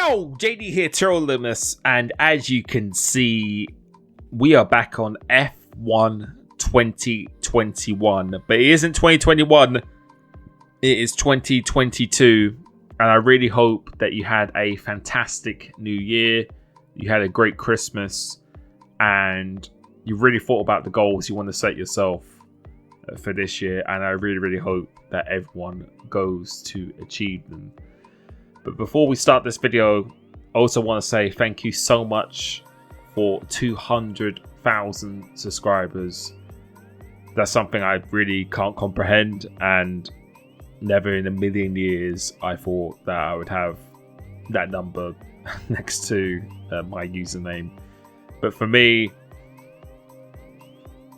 Yo, JD here, Limitless, and as you can see, we are back on F1 2021, but it isn't 2021, it is 2022, and I really hope that you had a fantastic new year, you had a great Christmas, and you really thought about the goals you want to set yourself for this year, and I really hope that everyone goes to achieve them. But before we start this video, I also want to say thank you so much for 200,000 subscribers. That's something I really can't comprehend, and never in a million years I thought that I would have that number next to my username. But for me,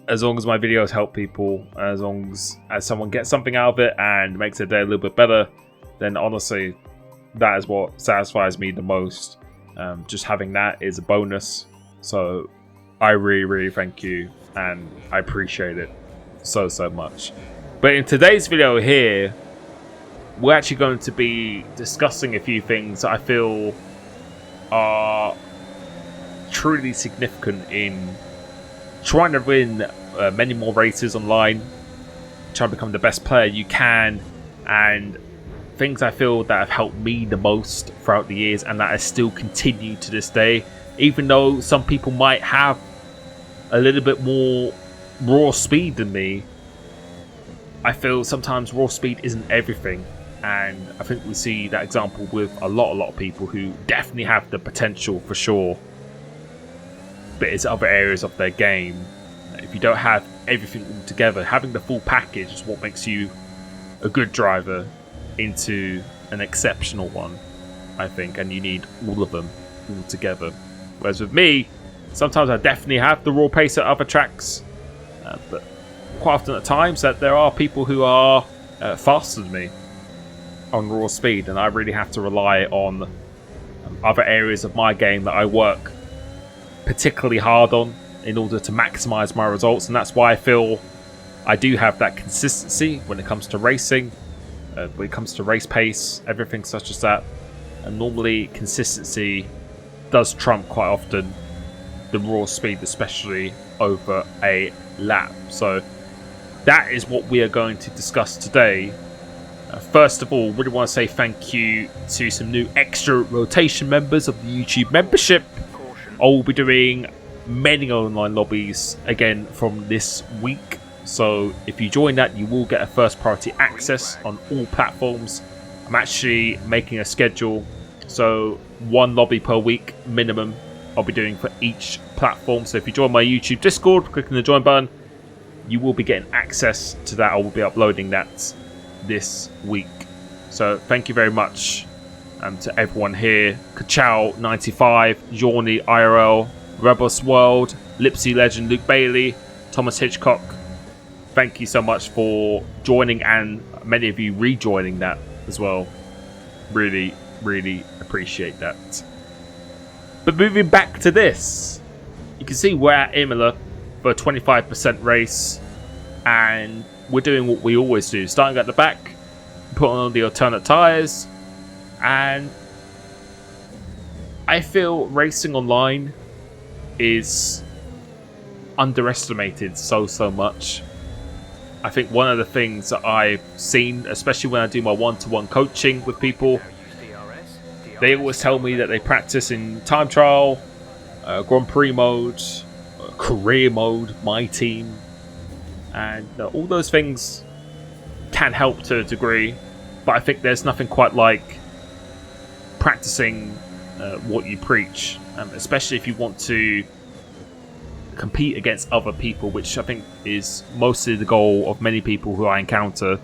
as long as my videos help people, as long as someone gets something out of it and makes their day a little bit better, then honestly, that is what satisfies me the most. Just having that is a bonus. So I really thank you, and I appreciate it so much. But in today's video here, we're actually going to be discussing a few things that I feel are truly significant in trying to win many more races online, trying to become the best player you can, and things I feel that have helped me the most throughout the years, and that I still continue to this day. Even though some people might have a little bit more raw speed than me, I feel sometimes raw speed isn't everything, and I think we see that example with a lot of people who definitely have the potential for sure, but it's other areas of their game. If you don't have everything all together, having the full package is what makes you a good driver into an exceptional one, I think, and you need all of them all together. Whereas with me, sometimes I definitely have the raw pace at other tracks, but quite often at times that there are people who are faster than me on raw speed, and I really have to rely on other areas of my game that I work particularly hard on in order to maximize my results. And that's why I feel I do have that consistency when it comes to racing, when it comes to race pace, everything such as that. And normally consistency does trump quite often the raw speed, especially over a lap. So that is what we are going to discuss today. First of all, really want to say thank you to some new extra rotation members of the YouTube membership. I will be doing many online lobbies again from this week. So if you join that, you will get a first priority access on all platforms. I'm actually making a schedule, so one lobby per week minimum I'll be doing for each platform. So if you join my YouTube Discord, clicking the join button, you will be getting access to that. I will be uploading that this week. So thank you very much to everyone here. Kachow 95, Jorny IRL, Rebus World, Lipsy Legend Luke Bailey, Thomas Hitchcock. Thank you so much for joining, and many of you rejoining that as well. Really appreciate that. But moving back to this, you can see we're at Imola for a 25% race, and we're doing what we always do. Starting at the back, putting on the alternate tyres, and I feel racing online is underestimated so much. I think one of the things that I've seen, especially when I do my one-to-one coaching with people, they always tell me that they practice in time trial, Grand Prix mode, career mode, my team, and all those things can help to a degree, but I think there's nothing quite like practicing what you preach, especially if you want to compete against other people, which I think is mostly the goal of many people who I encounter.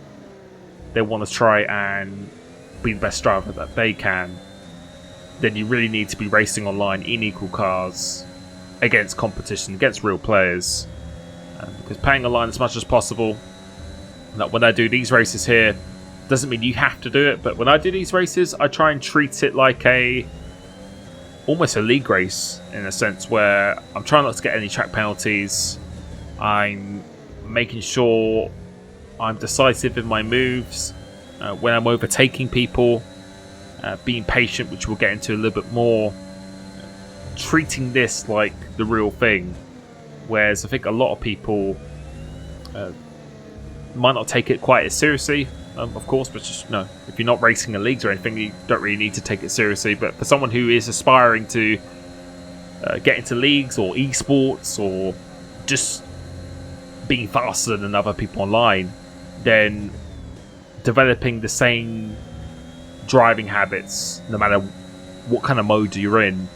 They want to try and be the best driver that they can. Then you really need to be racing online in equal cars against competition, against real players, because playing online as much as possible. Like when I do these races here, doesn't mean you have to do it, but when I do these races, I try and treat it like almost a league race, in a sense, where I'm trying not to get any track penalties. I'm making sure I'm decisive in my moves when I'm overtaking people. being patient, which we'll get into a little bit more, treating this like the real thing. Whereas I think a lot of people might not take it quite as seriously, of course, but just if you're not racing in leagues or anything, you don't really need to take it seriously. But for someone who is aspiring to get into leagues or esports or just being faster than other people online, then developing the same driving habits, no matter what kind of mode you're in,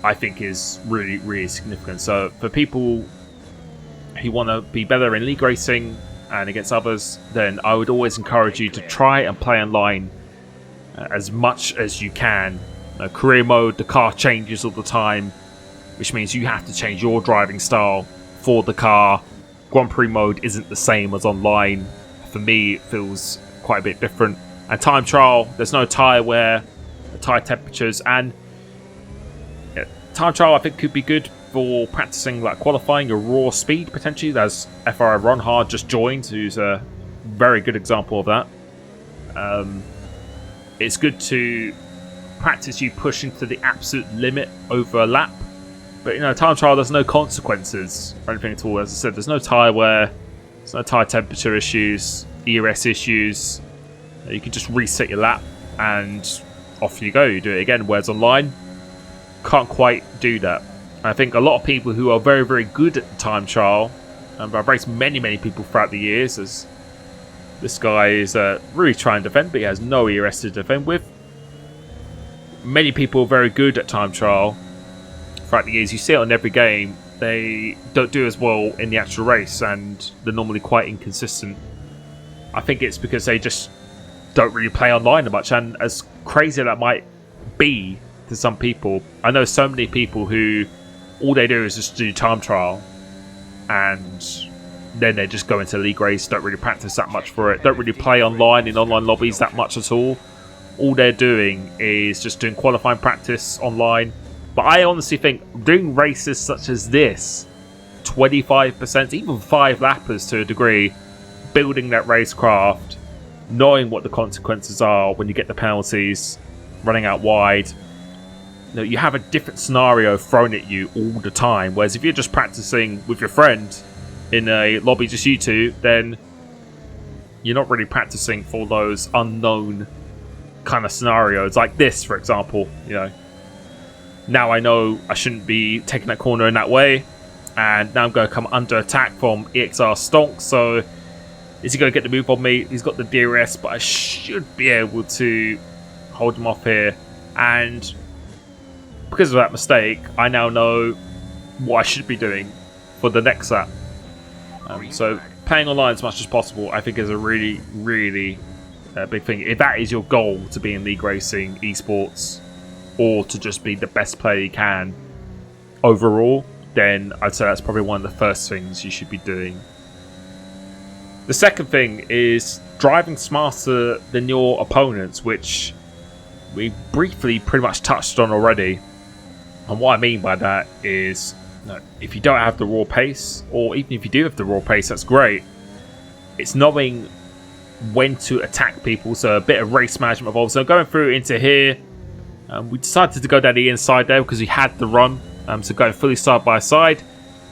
I think is really, really significant. So for people who want to be better in league racing and against others, then I would always encourage you to try and play online as much as you can. Career mode, the car changes all the time, which means you have to change your driving style for the car. Grand Prix mode isn't the same as online. For me, it feels quite a bit different. And time trial, there's no tyre wear, tyre temperatures, and time trial I think could be good for practicing like qualifying your raw speed potentially. There's FRI Ron Hard just joined, who's a very good example of that. It's good to practice you pushing to the absolute limit over a lap. But time trial, there's no consequences or anything at all. As I said, there's no tyre wear, there's no tyre temperature issues, ERS issues. You can just reset your lap and off you go. You do it again. Whereas online, can't quite do that. And I think a lot of people who are very, very good at the time trial, and I've raced many, many people throughout the years, as this guy is really trying to defend, but he has no ERS to defend with. Many people are very good at time trial throughout the years. You see it on every game. They don't do as well in the actual race, and they're normally quite inconsistent. I think it's because they just don't really play online much, and as crazy that might be to some people, I know so many people who all they do is just do time trial, and then they just go into league race, don't really practice that much for it, don't really play online in online lobbies that much at all. All they're doing is just doing qualifying practice online. But I honestly think doing races such as this, 25%, even 5 lappers to a degree, building that racecraft, knowing what the consequences are when you get the penalties, running out wide, you have a different scenario thrown at you all the time. Whereas if you're just practicing with your friend in a lobby, just you two, then you're not really practicing for those unknown kind of scenarios. Like this, for example, now I know I shouldn't be taking that corner in that way, and now I'm going to come under attack from EXR Stonk. So is he going to get the move on me? He's got the DRS, but I should be able to hold him off here. And because of that mistake, I now know what I should be doing for the next lap. So playing online as much as possible, I think, is a really, really big thing. If that is your goal, to be in league racing, esports, or to just be the best player you can overall, then I'd say that's probably one of the first things you should be doing. The second thing is driving smarter than your opponents, which we briefly pretty much touched on already. And what I mean by that is, if you don't have the raw pace, or even if you do have the raw pace, that's great. It's knowing when to attack people, so a bit of race management involved. So going through into here, we decided to go down the inside there because we had the run, so going fully side by side.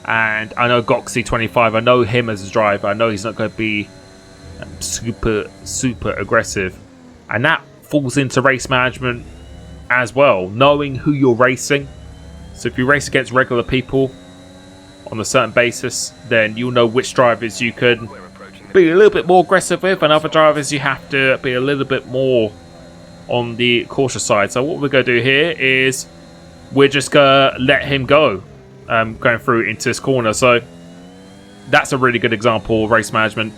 And I know Goxy25, I know him as a driver, I know he's not going to be super aggressive, and that falls into race management as well, knowing who you're racing. So if you race against regular people on a certain basis, then you'll know which drivers you can be a little bit more aggressive with, and other drivers you have to be a little bit more on the cautious side. So what we're going to do here is we're just going to let him go, going through into this corner. So that's a really good example of race management.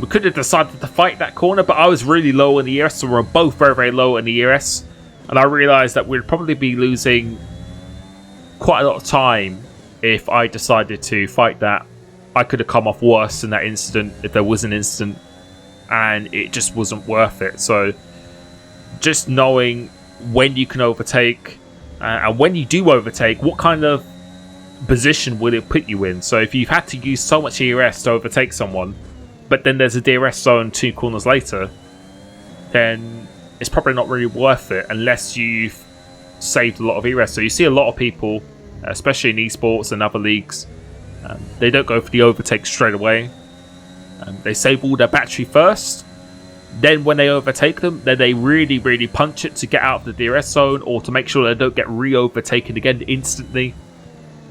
We could have decided to fight that corner, but I was really low in the ERS, so we're both very, very low in the ERS. And I realised that we'd probably be losing quite a lot of time if I decided to fight that. I could have come off worse in that incident if there was an incident, and it just wasn't worth it. So just knowing when you can overtake, and when you do overtake, what kind of position will it put you in. So if you've had to use so much ERS to overtake someone, but then there's a DRS zone 2 corners later, then it's probably not really worth it unless you've saved a lot of ERS. So you see a lot of people, especially in esports and other leagues, they don't go for the overtake straight away. They save all their battery first. Then when they overtake them, then they really, really punch it to get out of the DRS zone or to make sure they don't get re-overtaken again instantly.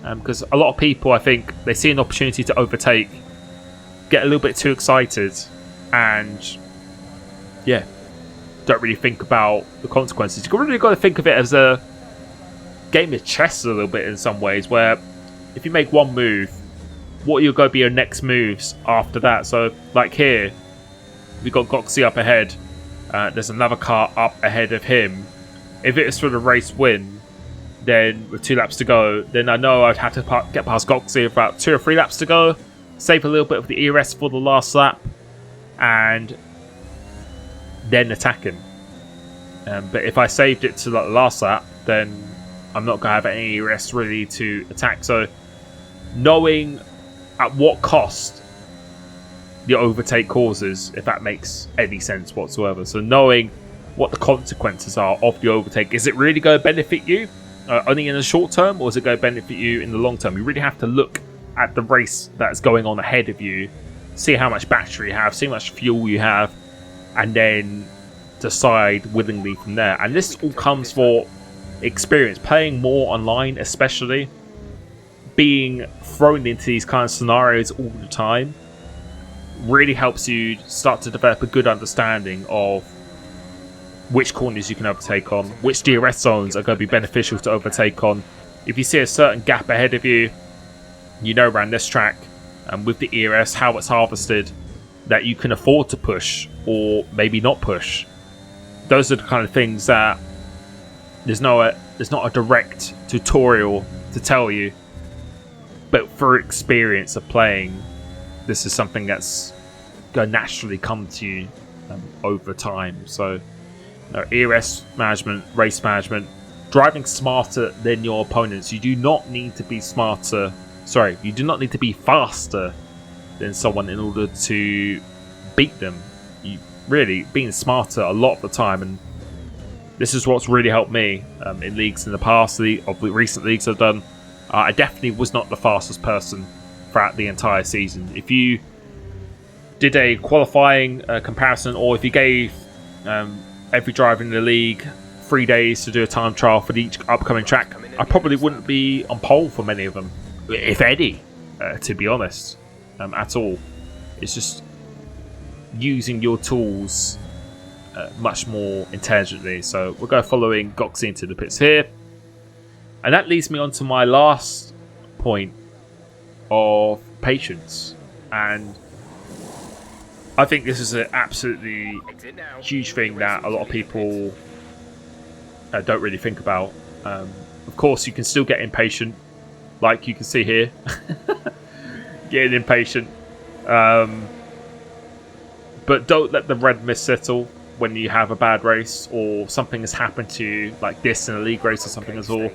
Because a lot of people, I think, they see an opportunity to overtake, get a little bit too excited, and yeah, don't really think about the consequences. You've really got to think of it as a game of chess a little bit in some ways, where if you make one move, what are going to be your next moves after that? So, like here, we got Goxie up ahead. There's another car up ahead of him. If it's for the race win, then with 2 laps to go, then I know I'd have to get past Goxie about 2 or 3 laps to go, save a little bit of the ERS for the last lap, and then attack him. But if I saved it to like the last lap, then I'm not going to have any ERS really to attack. So knowing at what cost the overtake causes, if that makes any sense whatsoever. So knowing what the consequences are of the overtake. Is it really going to benefit you only in the short term, or is it going to benefit you in the long term? You really have to look at the race that's going on ahead of you, see how much battery you have, see how much fuel you have, and then decide willingly from there. And this all comes for experience, playing more online, especially being thrown into these kind of scenarios all the time really helps you start to develop a good understanding of which corners you can overtake on, which DRS zones are going to be beneficial to overtake on. If you see a certain gap ahead of you, you know around this track, and with the ERS, how it's harvested, that you can afford to push or maybe not push. Those are the kind of things that there's not a direct tutorial to tell you, but for experience of playing, this is something that's going to naturally come to you over time. So ERS management, race management, driving smarter than your opponents. You do not need to be smarter. Sorry, you do not need to be faster than someone in order to beat them. You really being smarter a lot of the time, and this is what's really helped me in leagues in the past, of the recent leagues I've done. I definitely was not the fastest person throughout the entire season. If you did a qualifying comparison, or if you gave every driver in the league 3 days to do a time trial for each upcoming track, I probably wouldn't be on pole for many of them, if any, to be honest, at all. It's just using your tools much more intelligently. So we'll go following Goxie into the pits here. And that leads me on to my last point of patience. And I think this is an absolutely huge thing that a lot of people don't really think about. Of course, you can still get impatient, like you can see here. Getting impatient. But don't let the red mist settle when you have a bad race or something has happened to you, like this in a league race or something as well.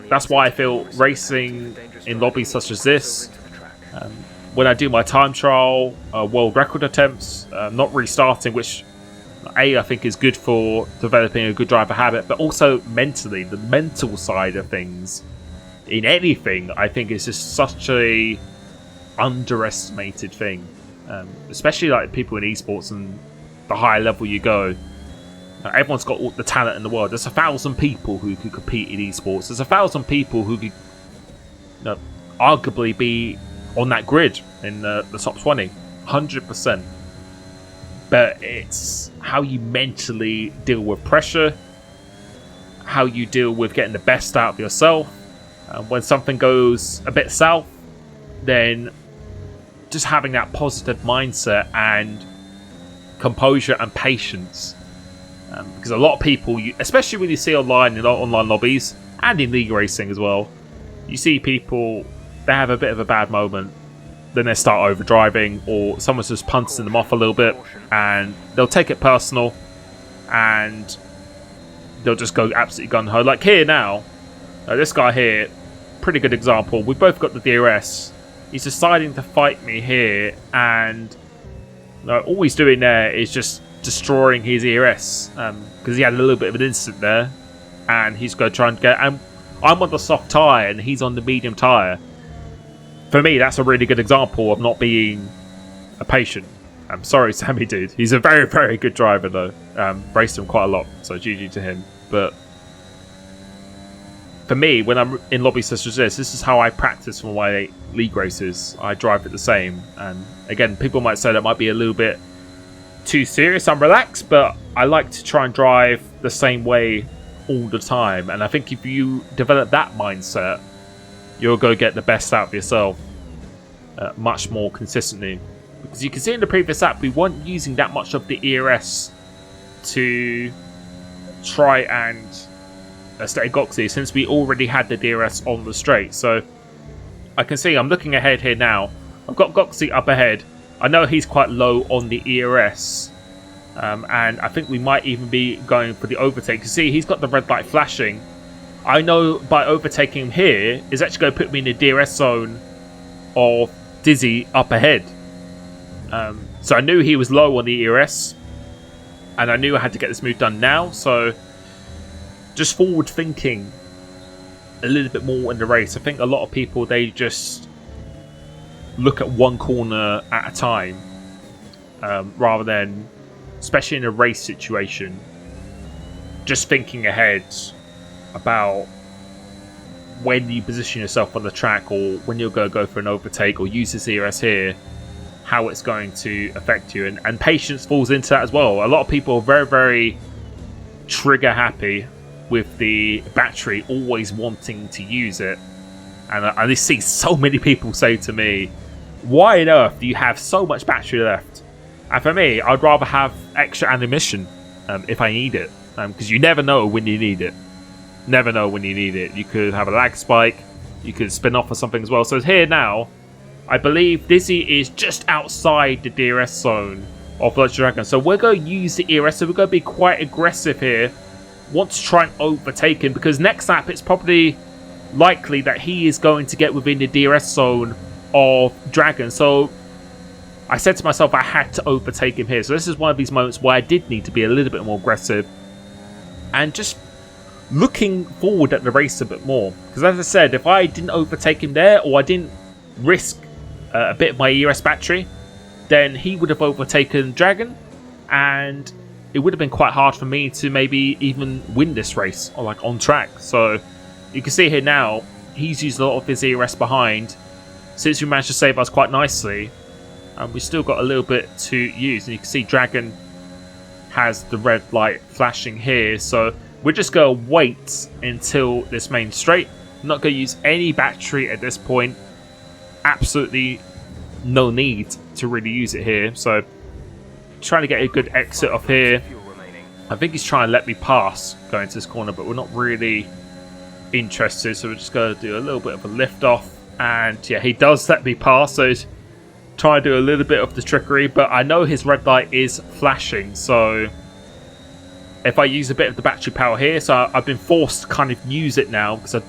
That's why I feel racing in lobbies such as this, when I do my time trial, world record attempts, not restarting, which I think is good for developing a good driver habit, but also mentally, the mental side of things in anything, I think is just such a underestimated thing, especially like people in esports and the higher level you go. Everyone's got all the talent in the world. There's 1,000 people who could compete in esports. There's 1,000 people who could arguably be on that grid in the top 20, 100%. But it's how you mentally deal with pressure, how you deal with getting the best out of yourself. When something goes a bit south, then just having that positive mindset and composure and patience. Because a lot of people, especially when you see online in online lobbies and in league racing as well, you see people, they have a bit of a bad moment, then they start overdriving, or someone's just punting them off a little bit, and they'll take it personal, and they'll just go absolutely gun-ho. Like here now, this guy here, pretty good example. We both got the DRS. He's deciding to fight me here, and all he's doing there is just destroying his ERS because he had a little bit of an incident there, and he's going to try and get. And I'm on the soft tyre and he's on the medium tyre. For me, that's a really good example of not being a patient. I'm sorry, Sammy, dude. He's a very, very good driver, though. Raced him quite a lot, so GG to him. But for me, when I'm in lobbies such as this is how I practice for my league races. I drive it the same. And again, people might say that might be a little bit too serious. I'm relaxed, but I like to try and drive the same way all the time. And I think if you develop that mindset, you'll go get the best out of yourself much more consistently. Because you can see in the previous app, we weren't using that much of the ERS to try and stay Goxie, since we already had the DRS on the straight. So I can see I'm looking ahead here now. I've got Goxie up ahead. I know he's quite low on the ERS. And I think we might even be going for the overtake. You see, he's got the red light flashing. I know by overtaking him here is actually going to put me in the DRS zone of Dizzy up ahead. So I knew he was low on the ERS, and I knew I had to get this move done now. So just forward thinking a little bit more in the race. I think a lot of people, they just look at one corner at a time, rather than, especially in a race situation, just thinking ahead about when you position yourself on the track, or when you're going to go for an overtake or use this ERS here, how it's going to affect you. And patience falls into that as well. A lot of people are very, very trigger happy with the battery, always wanting to use it. And I see so many people say to me, why on earth do you have so much battery left? And for me, I'd rather have extra ammunition if I need it, because you never know when you need it. Never know when you need it. You could have a lag spike, you could spin off or something as well. So here now, I believe Dizzy is just outside the DRS zone of Blood Dragon. So we're going to use the ERS, so we're going to be quite aggressive here. Want to try and overtake him, because next lap it's probably likely that he is going to get within the DRS zone of Dragon. So I said to myself I had to overtake him here. So this is one of these moments where I did need to be a little bit more aggressive. And just looking forward at the race a bit more. Because as I said, if I didn't overtake him there, or I didn't risk a bit of my ERS battery, then he would have overtaken Dragon, and it would have been quite hard for me to maybe even win this race, or like on track. So you can see here now, he's used a lot of his ERS behind. Since we managed to save us quite nicely, and we've still got a little bit to use. And you can see Dragon has the red light flashing here, so we're just going to wait until this main straight. I'm not going to use any battery at this point. Absolutely no need to really use it here. So trying to get a good exit off here. I think he's trying to let me pass going to this corner, but we're not really interested, so we're just going to do a little bit of a lift off. And yeah, he does let me pass, so he's trying to do a little bit of the trickery, but I know his red light is flashing, so if I use a bit of the battery power here, so I've been forced to kind of use it now, because I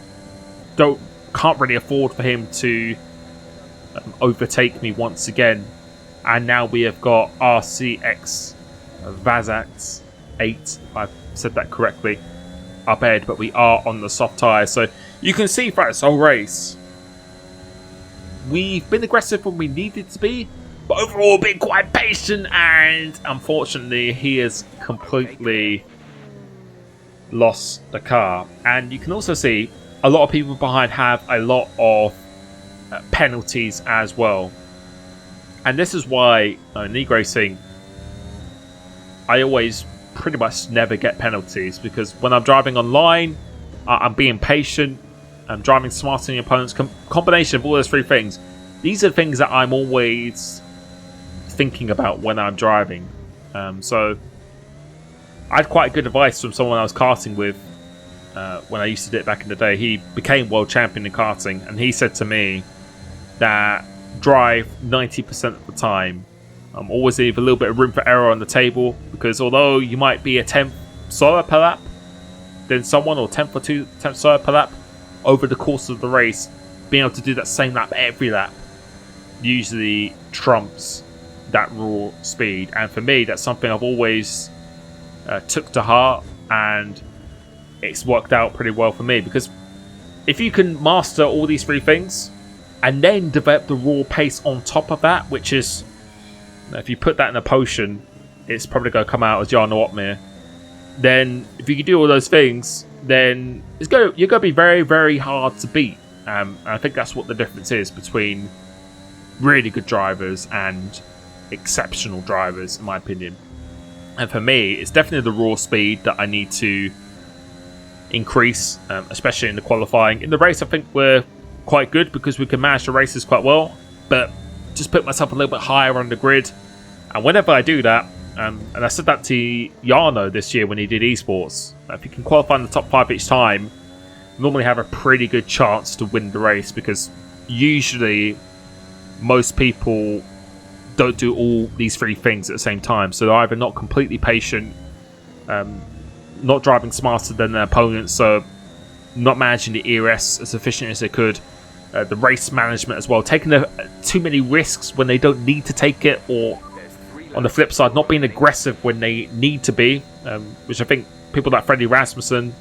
can't really afford for him to overtake me once again. And now we have got RCX Vazax 8, if I've said that correctly, up ahead, but we are on the soft tyre. So you can see throughout this whole race, we've been aggressive when we needed to be, but overall been quite patient, and unfortunately he has completely lost the car. And you can also see a lot of people behind have a lot of penalties as well. And this is why in league racing I always pretty much never get penalties, because when I'm driving online, I'm being patient, I'm driving smarter than your opponents. Combination of all those three things, these are things that I'm always thinking about when I'm driving. So I had quite good advice from someone I was karting with when I used to do it back in the day. He became world champion in karting, and he said to me that drive 90% of the time. Always leave a little bit of room for error on the table, because although you might be a 10th slower per lap than someone, or 10th or 2/10 slower per lap, over the course of the race, being able to do that same lap every lap usually trumps that raw speed. And for me, that's something I've always took to heart, and it's worked out pretty well for me, because if you can master all these three things and then develop the raw pace on top of that, which is, if you put that in a potion, it's probably going to come out as Jarno Otmir. Then if you can do all those things, then you're going to be very, very hard to beat. And I think that's what the difference is between really good drivers and exceptional drivers, in my opinion. And for me, it's definitely the raw speed that I need to increase, especially in the qualifying. In the race, I think we're quite good because we can manage the races quite well, but just put myself a little bit higher on the grid. And whenever I do that, and I said that to Jarno this year when he did esports, if you can qualify in the top 5 each time, you normally have a pretty good chance to win the race, because usually most people don't do all these three things at the same time. So they're either not completely patient, not driving smarter than their opponents, so not managing the ERS as efficient as they could. The race management as well, taking too many risks when they don't need to take it, or on the flip side, not being aggressive when they need to be, which I think people like Freddie Rasmussen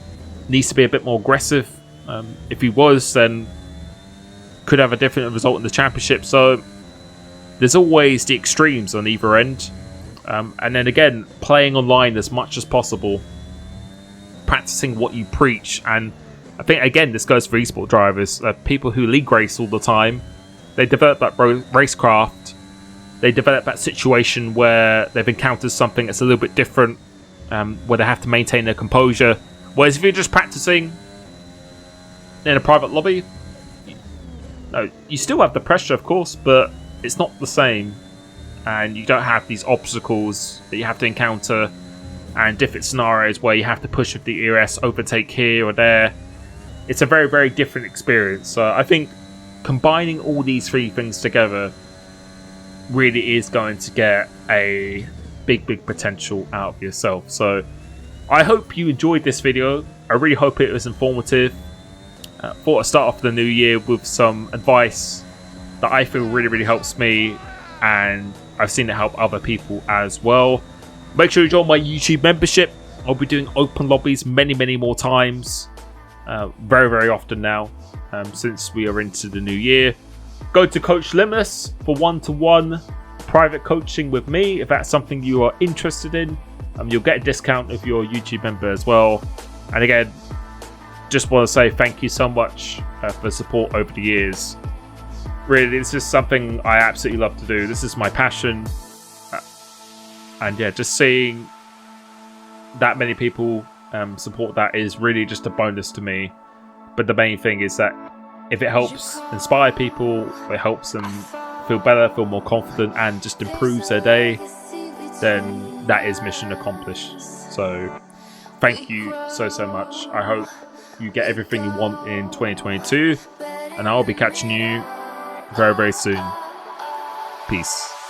needs to be a bit more aggressive. If he was, then could have a different result in the championship. So there's always the extremes on either end. And then again, playing online as much as possible, practicing what you preach. And I think, again, this goes for esport drivers, people who league race all the time. They develop that racecraft. They develop that situation where they've encountered something that's a little bit different, where they have to maintain their composure. Whereas if you're just practicing in a private lobby, you still have the pressure, of course, but it's not the same. And you don't have these obstacles that you have to encounter, and different scenarios where you have to push with the ERS, overtake here or there. It's a very, very different experience. So I think combining all these three things together really is going to get a big, big potential out of yourself. So I hope you enjoyed this video. I really hope it was informative. Thought I'd start off the new year with some advice that I feel really, really helps me, and I've seen it help other people as well. Make sure you join my YouTube membership. I'll be doing open lobbies many, many more times. Very, very often now, since we are into the new year. Go to Coach Limitless for one-to-one private coaching with me if that's something you are interested in. You'll get a discount if you're a YouTube member as well. And again, just want to say thank you so much for support over the years. Really, this is something I absolutely love to do. This is my passion. And yeah, just seeing that many people support that is really just a bonus to me. But the main thing is that if it helps inspire people, it helps them feel better, feel more confident, and just improves their day, then that is mission accomplished. So thank you so, so much. I hope you get everything you want in 2022, and I'll be catching you very, very soon. Peace.